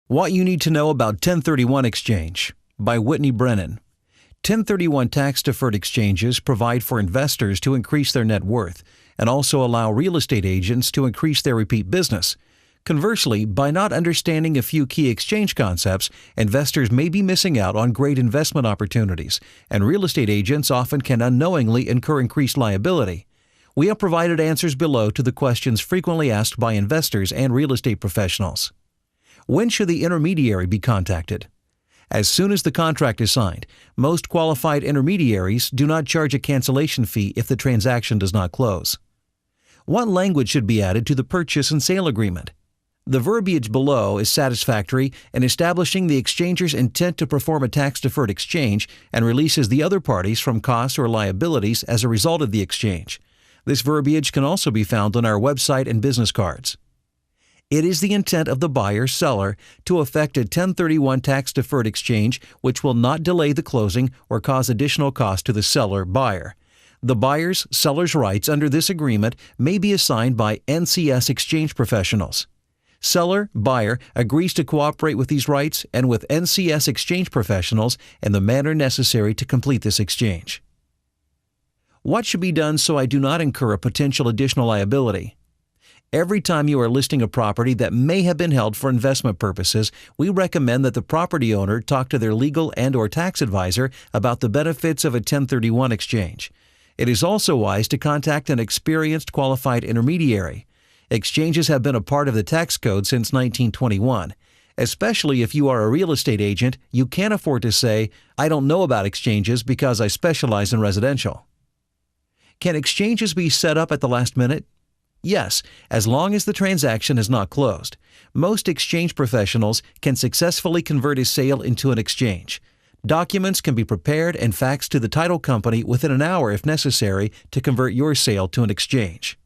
What you need to know about 1031 exchange by Whitney Brennan. 1031 tax-deferred exchanges provide for investors to increase their net worth and also allow real estate agents to increase their repeat business. Conversely, by not understanding a few key exchange concepts, investors may be missing out on great investment opportunities, and real estate agents often can unknowingly incur increased liability. We have provided answers below to the questions frequently asked by investors and real estate professionals. When should the intermediary be contacted? As soon as the contract is signed. Most qualified intermediaries do not charge a cancellation fee if the transaction does not close. What language should be added to the purchase and sale agreement? The verbiage below is satisfactory in establishing the exchanger's intent to perform a tax-deferred exchange and releases the other parties from costs or liabilities as a result of the exchange. This verbiage can also be found on our website and business cards. It is the intent of the buyer-seller to effect a 1031 tax-deferred exchange which will not delay the closing or cause additional cost to the seller-buyer. The buyer's/seller's rights under this agreement may be assigned by NCS exchange professionals. Seller-buyer agrees to cooperate with these rights and with NCS exchange professionals in the manner necessary to complete this exchange. What should be done so I do not incur a potential additional liability? Every time you are listing a property that may have been held for investment purposes, we recommend that the property owner talk to their legal and/or tax advisor about the benefits of a 1031 exchange. It is also wise to contact an experienced qualified intermediary. Exchanges have been a part of the tax code since 1921. Especially if you are a real estate agent, you can't afford to say, "I don't know about exchanges because I specialize in residential." Can exchanges be set up at the last minute? Yes, as long as the transaction is not closed. Most exchange professionals can successfully convert a sale into an exchange. Documents can be prepared and faxed to the title company within an hour if necessary to convert your sale to an exchange.